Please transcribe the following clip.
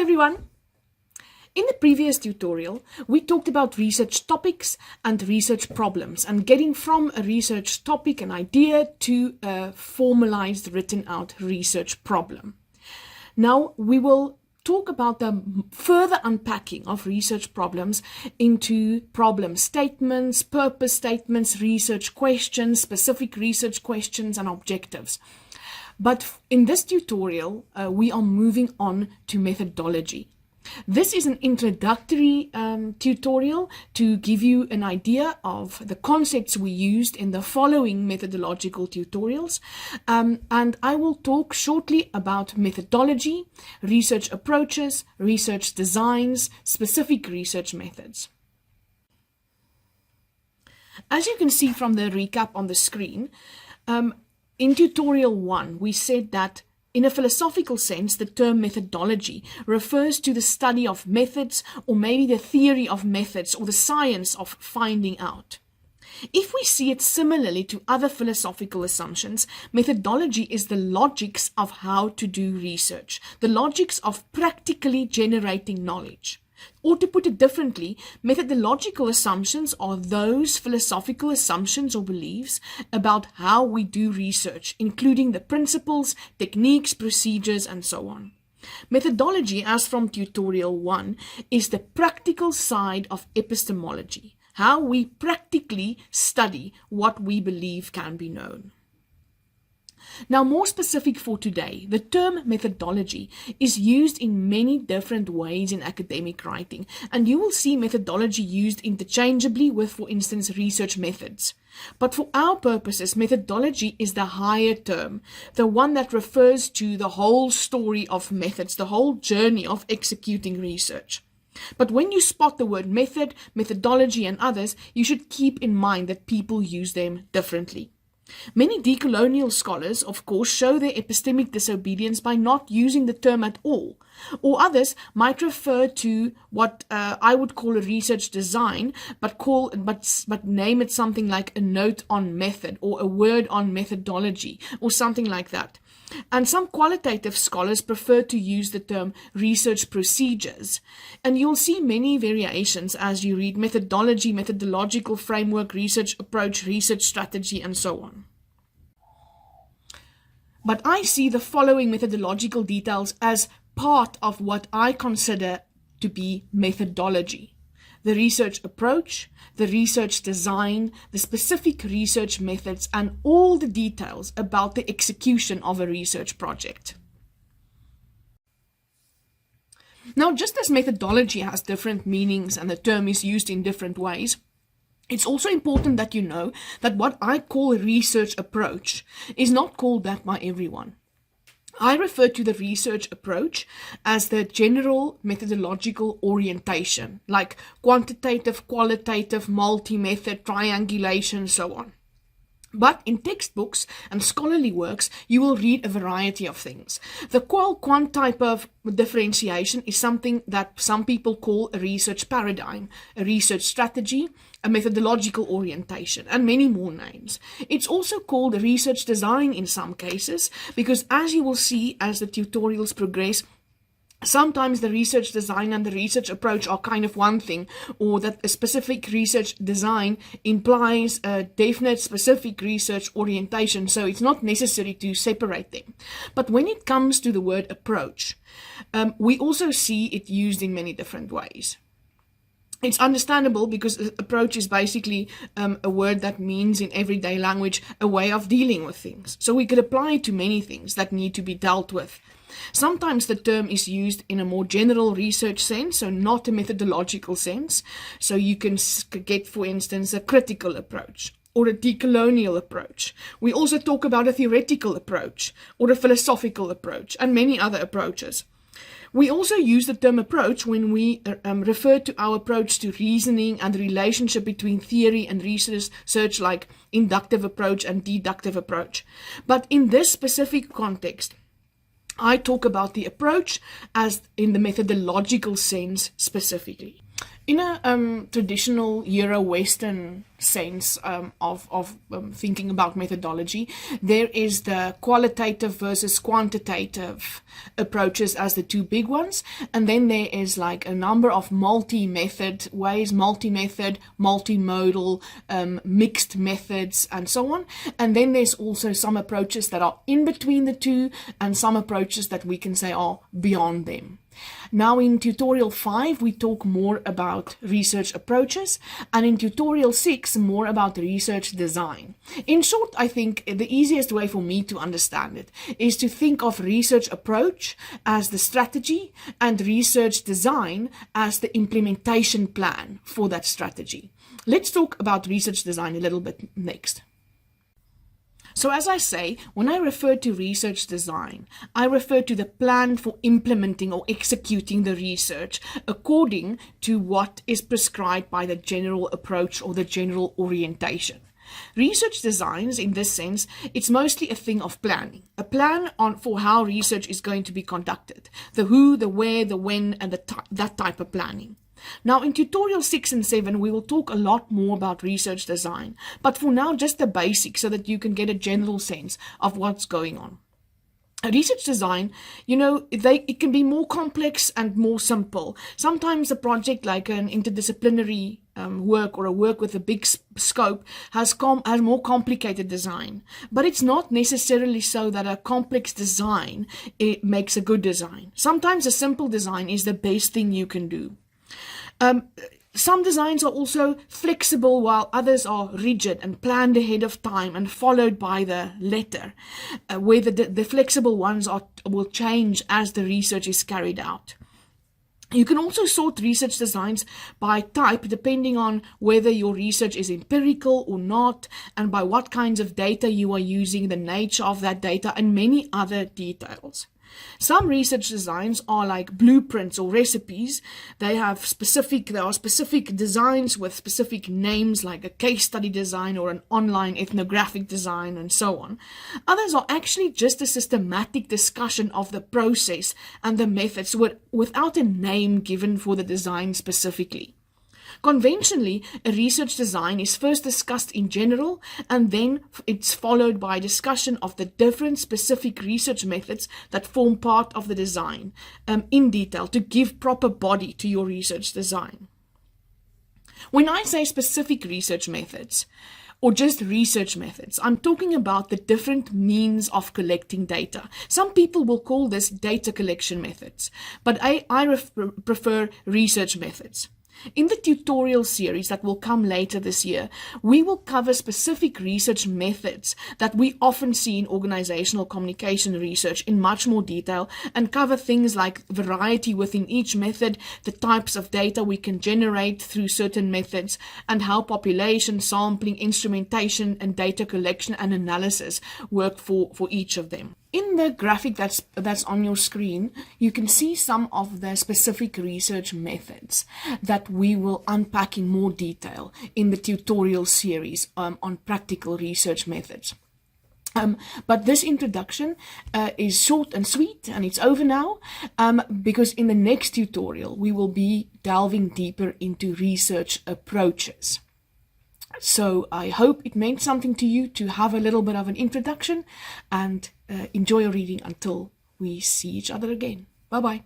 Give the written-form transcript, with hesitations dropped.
everyone. In the previous tutorial, we talked about research topics and research problems and getting from a research topic, an idea, to a formalized, written out research problem. Now we will talk about the further unpacking of research problems into problem statements, purpose statements, research questions, specific research questions, and objectives. But in this tutorial, we are moving on to methodology. This is an introductory tutorial to give you an idea of the concepts we used in the following methodological tutorials. And I will talk shortly about methodology, research approaches, research designs, specific research methods. As you can see from the recap on the screen, in tutorial 1, we said that in a philosophical sense, the term methodology refers to the study of methods, or maybe the theory of methods, or the science of finding out. If we see it similarly to other philosophical assumptions, methodology is the logics of how to do research, the logics of practically generating knowledge. Or to put it differently, methodological assumptions are those philosophical assumptions or beliefs about how we do research, including the principles, techniques, procedures, and so on. Methodology, as from tutorial 1, is the practical side of epistemology, how we practically study what we believe can be known. Now, more specific for today, the term methodology is used in many different ways in academic writing, and you will see methodology used interchangeably with, for instance, research methods. But for our purposes, methodology is the higher term, the one that refers to the whole story of methods, the whole journey of executing research. But when you spot the word method, methodology, and others, you should keep in mind that people use them differently. Many decolonial scholars, of course, show their epistemic disobedience by not using the term at all, or others might refer to what I would call a research design, but name it something like a note on method or a word on methodology or something like that. And some qualitative scholars prefer to use the term research procedures. And you'll see many variations as you read methodology, methodological framework, research approach, research strategy, and so on. But I see the following methodological details as part of what I consider to be methodology: the research approach, the research design, the specific research methods, and all the details about the execution of a research project. Now, just as methodology has different meanings and the term is used in different ways, it's also important that you know that what I call a research approach is not called that by everyone. I refer to the research approach as the general methodological orientation, like quantitative, qualitative, multi-method, triangulation, so on. But in textbooks and scholarly works, you will read a variety of things. The qual-quant type of differentiation is something that some people call a research paradigm, a research strategy, a methodological orientation, and many more names. It's also called a research design in some cases, because as you will see as the tutorials progress, sometimes the research design and the research approach are kind of one thing, or that a specific research design implies a definite specific research orientation, so it's not necessary to separate them. But when it comes to the word approach, we also see it used in many different ways. It's understandable because approach is basically a word that means in everyday language a way of dealing with things. So we could apply it to many things that need to be dealt with. Sometimes the term is used in a more general research sense, so not a methodological sense. So you can get, for instance, a critical approach or a decolonial approach. We also talk about a theoretical approach or a philosophical approach and many other approaches. We also use the term approach when we refer to our approach to reasoning and the relationship between theory and research, like inductive approach and deductive approach. But in this specific context, I talk about the approach as in the methodological sense specifically. In a traditional Euro-Western sense of thinking about methodology, there is the qualitative versus quantitative approaches as the two big ones, and then there is like a number of multi-method ways, multi-method, multimodal, mixed methods, and so on. And then there's also some approaches that are in between the two, and some approaches that we can say are beyond them. Now in tutorial 5, we talk more about research approaches, and in tutorial 6, more about research design. In short, I think the easiest way for me to understand it is to think of research approach as the strategy and research design as the implementation plan for that strategy. Let's talk about research design a little bit next. So as I say, when I refer to research design, I refer to the plan for implementing or executing the research according to what is prescribed by the general approach or the general orientation. Research designs, in this sense, it's mostly a thing of planning. A plan for how research is going to be conducted. The who, the where, the when, and that type of planning. Now in tutorial 6 and 7, we will talk a lot more about research design, but for now just the basics so that you can get a general sense of what's going on. Research design, it can be more complex and more simple. Sometimes a project like an interdisciplinary work or a work with a big scope has more complicated design. But it's not necessarily so that a complex design makes a good design. Sometimes a simple design is the best thing you can do. Some designs are also flexible while others are rigid and planned ahead of time and followed by the letter, where the flexible ones will change as the research is carried out. You can also sort research designs by type depending on whether your research is empirical or not, and by what kinds of data you are using, the nature of that data, and many other details. Some research designs are like blueprints or recipes. There are specific designs with specific names, like a case study design or an online ethnographic design and so on. Others are actually just a systematic discussion of the process and the methods without a name given for the design specifically. Conventionally, a research design is first discussed in general, and then it's followed by a discussion of the different specific research methods that form part of the design in detail to give proper body to your research design. When I say specific research methods, or just research methods, I'm talking about the different means of collecting data. Some people will call this data collection methods, but I prefer research methods. In the tutorial series that will come later this year, we will cover specific research methods that we often see in organizational communication research in much more detail, and cover things like variety within each method, the types of data we can generate through certain methods, and how population, sampling, instrumentation, and data collection and analysis work for each of them. In the graphic that's on your screen, you can see some of the specific research methods that we will unpack in more detail in the tutorial series on practical research methods. But this introduction is short and sweet, and it's over now, because in the next tutorial we will be delving deeper into research approaches. So I hope it meant something to you to have a little bit of an introduction, and enjoy your reading until we see each other again. Bye-bye.